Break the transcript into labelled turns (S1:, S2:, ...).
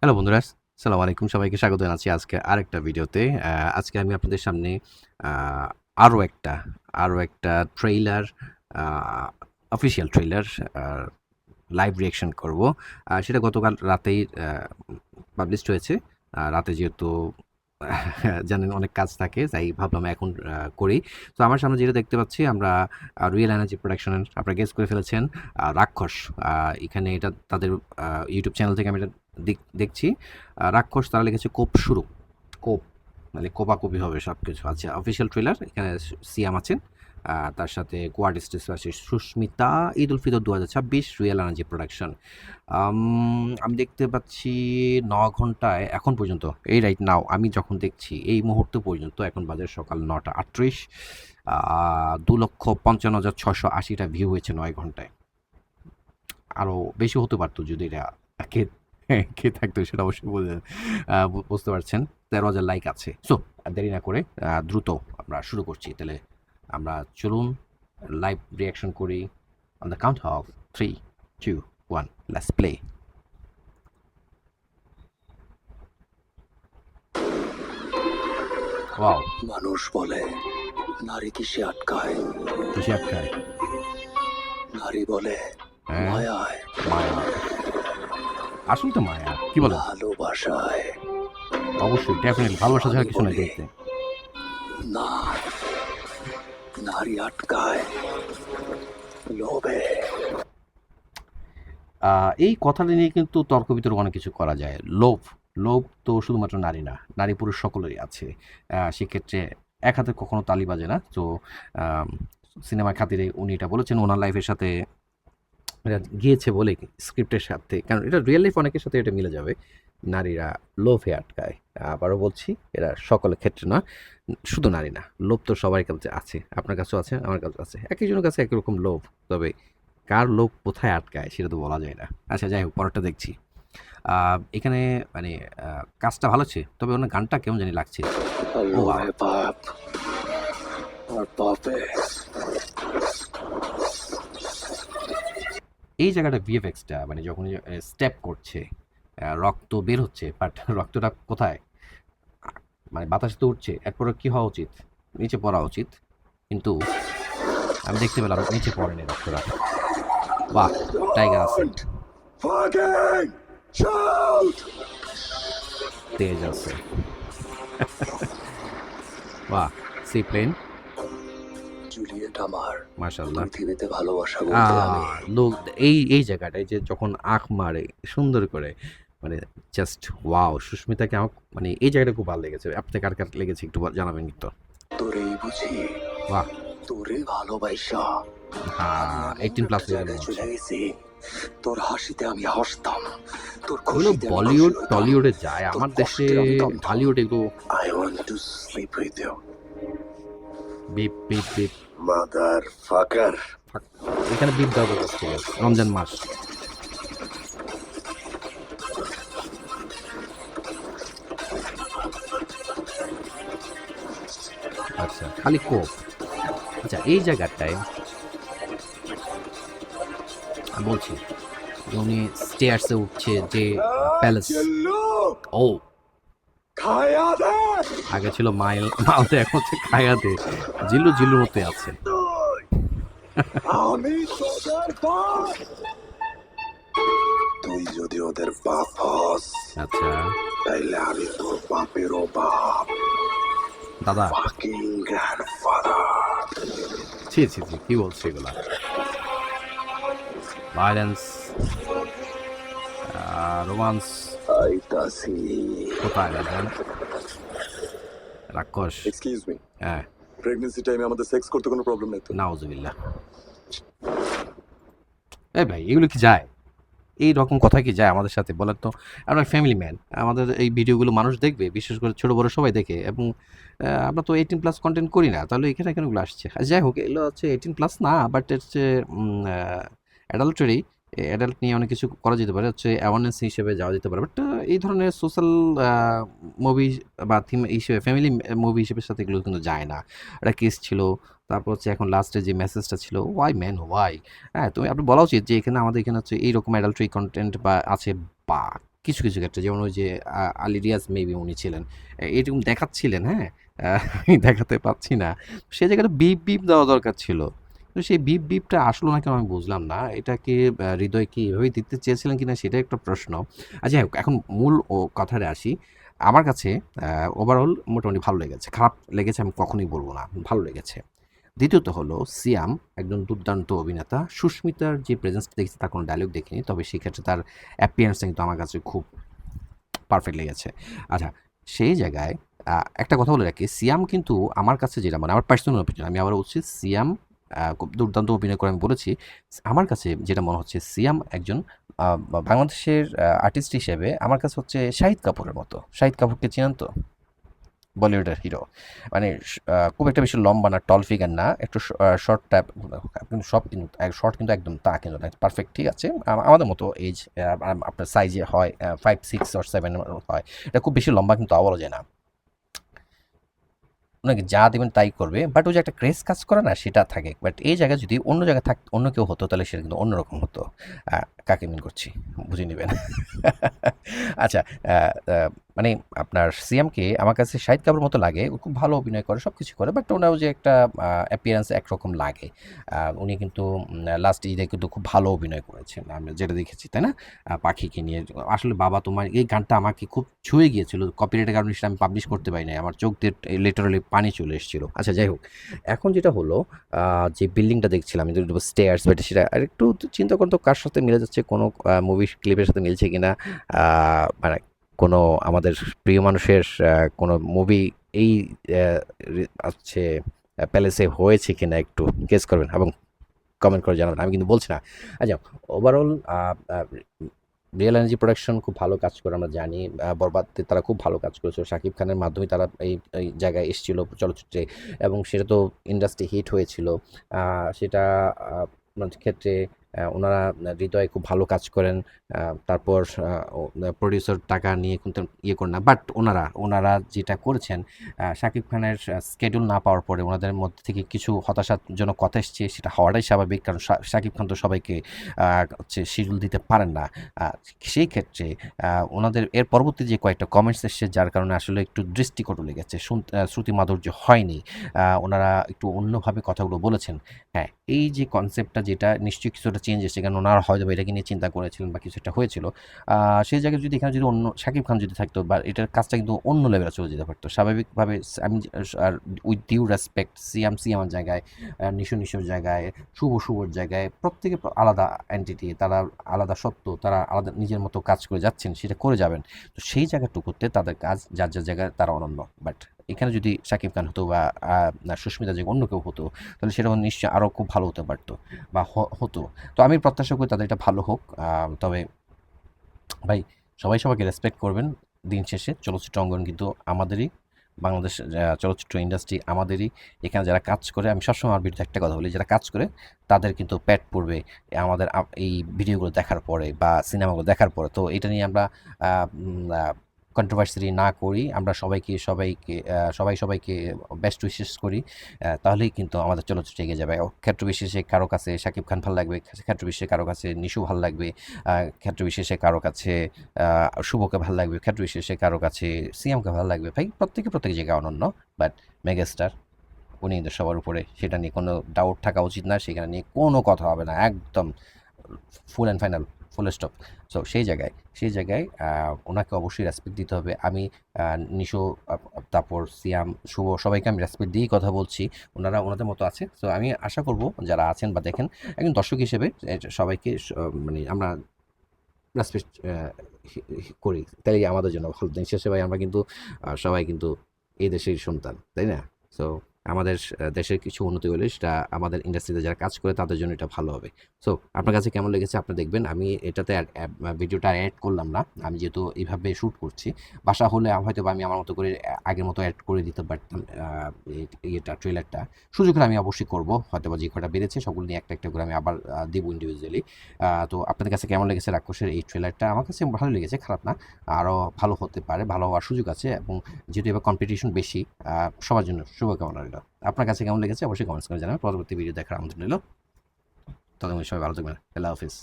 S1: Hello বন্ধুরা, আসসালামু আলাইকুম। সবাইকে স্বাগত জানাচ্ছি আজকে আরেকটা ভিডিওতে। আজকে আমি আপনাদের সামনে আ আরো একটা আরো একটা ট্রেইলার আ অফিসিয়াল ট্রেইলার আ লাইভ রিঅ্যাকশন করব। সেটা গতকাল রাতেই পাবলিশড হয়েছে। রাতে যেহেতু জানেন অনেক কাজ থাকে, তাই ভাবলাম এখন করি। তো আমার সামনে যেটা দেখতে পাচ্ছি আমরা রিয়েল এনার্জি প্রোডাকশনের আপনারা গেস করে ফেলেছেন রাক্ষস। এখানে এটা তাদের ইউটিউব চ্যানেল থেকে আমি এটা দেখছি। রাক্ষস তারা লিখেছে কোপ শুরু। কোপ মানে কোপাকুপি হবে সব কিছু। আচ্ছা, অফিসিয়াল ট্রেলার। এখানে সিয়াম আছেন। তার সাথে কোয়ার্টিস্ট আছে Susmita. Eid ul Fitr 2026 real energy production. আমি দেখতে পাচ্ছি ৯ ঘন্টায় এখন পর্যন্ত, এই রাইট নাও আমি যখন দেখছি এই মুহূর্ত পর্যন্ত, এখন বাজে সকাল ৯টা ৩৮, ২,৫৫,৬৮০টা ভিউ হয়েছে ৯ ঘন্টায়। আরও বেশি হতে পারতো যদি এটা কে কে থাকতো সেটা অবশ্যই বুঝতে পারছেন। ১৩,০০০ লাইক আছে। সো দেরি না করে দ্রুত আমরা শুরু করছি। তাহলে আমরা চলুন লাইভ রিঅ্যাকশন করি। On the count of 3, 2, 1, let's play. Wow!
S2: মানুষ বলে নারী কিসে আটকায়,
S1: কিসে আটকায়?
S2: নারী বলে
S1: হ্যাঁ,
S2: মায়ায়,
S1: মায়া। আসল তো মায়া। কি বলেন?
S2: ভালোবাসায়।
S1: অবশ্যই, ডেফিনিটলি ভালোবাসা ছাড়া
S2: আমি
S1: কিছু নাই
S2: বলি
S1: দেখতে।
S2: না, নারী আটকায় লোভে।
S1: এই কথাটা নিয়ে কিন্তু তর্ক বিতর্ক অনেক কিছু করা যায়। লোভ, লোভ তো শুধুমাত্র নারী না, নারী পুরুষ সকলেরই আছে। সেক্ষেত্রে এক হাতে কখনো তালি বাজে না। তো আম সিনেমার খাতিরে উনি এটা বলেছেন, ওনার লাইফের সাথে এটা গিয়েছে বলে স্ক্রিপ্টের সাথে, কারণ এটা রিয়েল লাইফ অনেকের সাথে এটা মিলে যাবে। নারীরা লোভে আটকায়। আবারও বলছি, এরা সকলের ক্ষেত্রে না, শুধু নারী না, লোভ তো সবার কাছে আছে। আপনার কাছেও আছে, আমার কাছেও আছে। একেকজনের কাছে একই রকম লোভ। তবে কার লোভ কোথায় আটকায় সেটা তো বলা যায় না। আচ্ছা, যাই হোক, পরেরটা দেখছি। এখানে মানে কাজটা ভালো আছে, তবে ওনার গানটা কেমন জানি লাগছে।
S2: আর
S1: ও ওয়াও!
S2: লোভে পাপ, আর পাপে
S1: এই জায়গাটা ভিএফএক্সটা মানে যখন স্টেপ করছে, রক্ত বের হচ্ছে, বাট রক্তটা কোথায়? মানে বাতাসে তো উঠছে। এরপরে কি হওয়া উচিত? নিচে পড়া উচিত। কিন্তু আমি দেখতে পেলাম নিচে পড়েনি রক্তটা। বাহ! টাইগার আছে,
S2: Don't fucking shout!
S1: তেজ আছে। বাহ! সি প্লেন,
S2: জুলিয়েট আমার
S1: মাশাআল্লাহ।
S2: পৃথিবীতে ভালোবাসা
S1: আ
S2: বলতে আমি
S1: লোক এই জায়গাটায় যে যখন আঁখ মারে সুন্দর করে, মানে জাস্ট ওয়াও! সুস্মিতাকে আমার মানে এই জায়গাটা খুব ভালো লেগেছে। আপনার কার লেগেছে একটু জানাবেন কিন্তু।
S2: তোরেই বুঝি,
S1: বাহ!
S2: তোরে ভালোবাসা আমি এমন
S1: 18 প্লাস
S2: একটা
S1: হয়ে গেল
S2: জায়গায়
S1: মনে হচ্ছে।
S2: চলে গেছি, তোর হাসিতে আমি হাসতাম, তোর
S1: এগুলো
S2: খুশিতে আমি খুশি
S1: বলিউড
S2: হইতাম,
S1: টলিউডে যায়।
S2: তোর
S1: আমার দেশে
S2: কষ্টে আমি কাঁদতাম।
S1: ঢালিউড এগুলো
S2: I want to sleep with you,
S1: beep, beep, beep.
S2: motherfucker.
S1: থাক। এখানে বিপ দেওয়া দরকার ছিল। রমজান মাস। আচ্ছা, খালি কোপ। আচ্ছা, এই জায়গাটায় আমি বলছি যে উনি স্টেয়ার্সে উঠছে যে প্যালেস।
S2: লোক
S1: ও!
S2: খায়া দে
S1: আগে ছিল মালদে, এখন হচ্ছে খায়াদে। জিল্লুর মতোই আছে।
S2: তুই, আমি তোদের বাপ। তুই যদি ওদের বাপ হস,
S1: আচ্ছা,
S2: তাইলে আমি তোর বাপেরও বাপ,
S1: দাদা।
S2: Fucking grandfather.
S1: ছি, কি বলছে এগুলা? ভায়োলেন্স, রোমান্স
S2: আইতাছি।
S1: কোথায় ভাইজান? রাক্ষস।
S2: এক্সকিউজ মি,
S1: হ্যাঁ,
S2: প্রেগন্যান্সি টাইমে আমাদের সেক্স করতে কোনো প্রবলেম নেই তো?
S1: নাউজুবিল্লাহ। এই ভাই, এগুলো কি যায়? এই রকম কথা কি যায় আমাদের সাথে? বলেন তো। আমরা ফ্যামিলি ম্যান। আমাদের এই ভিডিওগুলো মানুষ দেখবে, বিশেষ করে ছোট বড় সবাই দেখে, এবং আমরা তো 18 প্লাস কনটেন্ট করি না। তাহলে এখানে কেন এগুলো আসছে? যাই হোক, এগুলো হচ্ছে 18 প্লাস না, বাট হচ্ছে অ্যাডাল্টারি। অ্যাডাল্ট নিয়ে অনেক কিছু করা যেতে পারে, হচ্ছে অ্যাওয়ারনেস হিসেবে যাওয়া যেতে পারে। বাট এই ধরনের সোশ্যাল মুভি বা থিম হিসেবে, ফ্যামিলি মুভি হিসেবে সাথে এগুলো কিন্তু যায় না। একটা কেস ছিল, তারপর হচ্ছে এখন লাস্টে যে মেসেজটা ছিল, ওয়াই ম্যান ওয়াই? হ্যাঁ, তো আপনি বলা উচিত যে এখানে আমাদের এখানে হচ্ছে এইরকম অ্যাডাল্টারি কনটেন্ট বা আছে, বা কিছু কিছু ক্ষেত্রে যেমন ওই যে আলী রিয়াজ মেবি উনি ছিলেন, এরকম দেখাচ্ছিলেন, হ্যাঁ? আমি দেখাতে পাচ্ছি না। সে জায়গায় তো বিপ, বিপ দেওয়া দরকার ছিল। তো সেই বিপ, বিপটা আসলো না কেন আমি বুঝলাম না। এটা কি হৃদয় কি এভাবেই দিতে চেয়েছিলেন কিনা সেটাই একটা প্রশ্ন। যাই হোক, এখন মূল কথায় আসি। আমার কাছে ওভারঅল মোটামুটি ভালো লেগেছে। খারাপ লেগেছে আমি কখনোই বলব না। ভালো লেগেছে। দ্বিতীয়ত হলো সিয়াম একজন দুর্দান্ত অভিনেতা। সুস্মিতার যে প্রেজেন্সটা দেখেছি তার কোনো ডায়লগ দেখিনি। তবে সেক্ষেত্রে তার অ্যাপিয়ারেন্সটা কিন্তু আমার কাছে খুব পারফেক্ট লেগেছে। আচ্ছা, সেই জায়গায় একটা কথা বলে রাখি, সিয়াম কিন্তু আমার কাছে যেটা মানে আমার পার্সোনাল অপিনিয়ন, আমি আবার বলছি সিয়াম খুব দুর্দান্ত অভিনয় করে আমি বলেছি। আমার কাছে যেটা মনে হচ্ছে সিয়াম একজন বাংলাদেশের আর্টিস্ট হিসেবে আমার কাছে হচ্ছে শাহিদ কাপুরের মতো। শাহিদ কাপুরকে চেনেন তো? বলিউডের হিরো। মানে খুব একটা বেশি লম্বা না, টল ফিগার না, একটু শর্ট টাইপ, কিন্তু সব কিন্তু শর্ট কিন্তু একদম তা কিন্তু না, পারফেক্ট ঠিক আছে। আমাদের মতো এজ, আপনার সাইজে হয় 5, 6 or 7 হয়। এটা খুব বেশি লম্বা কিন্তু বলা যায় না। ওনাকে যা দিবেন তাই করবে। বাট ওই যে একটা ক্রেজ কাজ করে না সেটা থাকে। বাট এই জায়গায় যদি অন্য জায়গায় অন্য কেউ হতো তাহলে সেটা কিন্তু অন্যরকম হতো। কাকে মিন করছি বুঝে নিবেন। আচ্ছা, আ আ মানে আপনার সিয়ামকে আমার কাছে শাহিদ কাপুরের মতো লাগে। ও খুব ভালো অভিনয় করে, সবকিছু করে। বাট ওনারও যে একটা অ্যাপিয়ারেন্স একরকম লাগে। উনি কিন্তু লাস্ট ঈদে কিন্তু খুব ভালো অভিনয় করেছেন। আমি যেটা দেখেছি, তাই না? পাখিকে নিয়ে। আসলে বাবা তোমার এই গানটা আমাকে খুব ছুঁয়ে গিয়েছিল। কপিরাইটের কারণে সেটা আমি পাবলিশ করতে পারি নাই। আমার চোখ দিয়ে লিটারালি পানি চলে এসেছিল। আচ্ছা, যাই হোক। এখন যেটা হলো, যে বিল্ডিংটা দেখছিলাম আমি স্টেয়ার্স, বাট সেটা আরেকটু চিন্তা করুন তো কার সাথে মিলে যাচ্ছে, কোনো মুভি ক্লিপের সাথে মিলছে কিনা, মানে কোনো আমাদের প্রিয় মানুষের কোনো মুভি এই হচ্ছে প্যালেসে হয়েছে কিনা একটু গেস করবেন এবং কমেন্ট করে জানাবেন। আমি কিন্তু বলছি না। আচ্ছা, ওভারঅল রিয়েল এনার্জি প্রোডাকশন খুব ভালো কাজ করে আমরা জানি। বরবাদে তারা খুব ভালো কাজ করেছিল। শাকিব খানের মাধ্যমে তারা এই জায়গায় এসেছিল চলচ্চিত্রে, এবং সেটা তো ইন্ডাস্ট্রি হিট হয়েছিল। সেটা ক্ষেত্রে ওনারা হৃদয় খুব ভালো কাজ করেন। তারপর প্রডিউসার টাকা নিয়ে কিন্তু ইয়ে করেন না। বাট ওনারা যেটা করেছেন, শাকিব খানের স্কেডিউল না পাওয়ার পরে ওনাদের মধ্যে থেকে কিছু হতাশাজনক কথা এসছে, সেটা হওয়াটাই স্বাভাবিক। কারণ শাকিব খান তো সবাইকে হচ্ছে শিডিউল দিতে পারেন না। আ সেই ক্ষেত্রে ওনাদের এর পরবর্তী যে কয়েকটা কমেন্টস এসছে যার কারণে আসলে একটু দৃষ্টিকটু লেগেছে। শ্রুতি মাধুর্য হয়নি। ওনারা একটু অন্যভাবে কথাগুলো বলেছেন। হ্যাঁ, এই যে কনসেপ্টটা যেটা নিশ্চয়ই কিছুটা চেঞ্জ এসেছে, কারণ ওনারা হয়তোবা এটাকে নিয়ে চিন্তা করেছিলেন বা কিছু একটা হয়েছিল। সেই জায়গায় যদি এখানে যদি অন্য শাকিব খান যদি থাকতো, বা এটার কাজটা কিন্তু অন্য লেভেলে চলে যেতে পারতো। স্বাভাবিকভাবে আমি আর উইথ ডিউ রেসপেক্ট, সিয়ামের জায়গায়, নিশুর জায়গায়, শুভর জায়গায়, প্রত্যেকে আলাদা এন্টিটি, তারা আলাদা সত্ত্ব, তারা আলাদা নিজের মতো কাজ করে যাচ্ছেন, সেটা করে যাবেন। তো সেই জায়গাটুকুতে তাদের কাজ যার জায়গায় তারা অনন্য। বাট এখানে যদি শাকিব খান হতো বা সুস্মিতা যে অন্য কেউ হতো, তাহলে সেটা নিশ্চয়ই আরও খুব ভালো হতে পারতো বা হতো। তো আমি প্রত্যাশা করি তাদের এটা ভালো হোক। তবে ভাই, সবাই সবাইকে রেসপেক্ট করবেন। দিন শেষে চলচ্চিত্র অঙ্গন কিন্তু আমাদেরই। বাংলাদেশ চলচ্চিত্র ইন্ডাস্ট্রি আমাদেরই। এখানে যারা কাজ করে, আমি সবসময় আমার বিরুদ্ধে একটা কথা বলি, যারা কাজ করে তাদের কিন্তু পেট পড়বে আমাদের এই ভিডিওগুলো দেখার পরে বা সিনেমাগুলো দেখার পরে। তো এটা নিয়ে আমরা কন্ট্রোভার্সি না করি। আমরা সবাইকে বেস্ট উইশেস করি। তাহলেই কিন্তু আমাদের চলচ্চিত্র এগিয়ে যাবে। ক্ষেত্র বিশেষে কারো কাছে শাকিব খান ভাল লাগবে, ক্ষেত্র বিশেষে কারো কাছে নিশু ভাল লাগবে, ক্ষেত্র বিশেষে কারো কাছে শুভকে ভাল লাগবে, ক্ষেত্র বিশেষে কারো কাছে সিয়ামকে ভালো লাগবে। ভাই, প্রত্যেক জায়গায় অনন্য। বাট মেগাস্টার উনি কিন্তু সবার উপরে, সেটা নিয়ে কোনো ডাউট থাকা উচিত না, সেখানে নিয়ে কোনো কথা হবে না, একদম full and final, full stop. So সেই জায়গায় ওনাকে অবশ্যই রেসপেক্ট দিতে হবে। আমি নিশো, তারপর সিয়াম, শুভ, সবাইকে আমি রেসপেক্ট দিয়েই কথা বলছি। ওনারা ওনাদের মতো আছে। সো আমি আশা করব যারা আছেন বা দেখেন, একজন দর্শক হিসেবে সবাইকে মানে আমরা রেসপেক্ট করি, তাই আমাদের জন্য ভালো। দিন শেষে ভাই আমরা কিন্তু সবাই কিন্তু এই দেশের সন্তান, তাই না? সো আমাদের দেশের কিছু উন্নতি হলে সেটা আমাদের ইন্ডাস্ট্রিতে যারা কাজ করে তাদের জন্য এটা ভালো হবে। সো আপনার কাছে কেমন লেগেছে আপনি দেখবেন। আমি এটাতে ভিডিওটা অ্যাড করলাম না, আমি যেহেতু এইভাবে শ্যুট করছি। বাসা হলে হয়তো বা আমি আমার মতো করে আগের মতো অ্যাড করে দিতে পারতাম ইয়েটা, ট্রেলারটা। সুযোগ হলে আমি অবশ্যই করবো। হয়তো বা যে কটা বেড়েছে সবগুলো নিয়ে একটা করে আমি আবার দিব ইন্ডিভিজুয়ালি। তো আপনাদের কাছে কেমন লেগেছে রাক্ষসের এই ট্রেলারটা? আমার কাছে ভালো লেগেছে, খারাপ না। আরও ভালো হতে পারে, ভালো হওয়ার সুযোগ আছে, এবং যেহেতু এবার কম্পিটিশন বেশি, সবার জন্য শুভকামনা রইল। আপনার কাছে কেমন লেগেছে অবশ্যই কমেন্টস করে জানাবেন। পরবর্তী ভিডিও দেখার আমন্ত্রণ রইল। ততক্ষণ সবাই ভালো থাকবেন। আল্লাহ হাফিজ।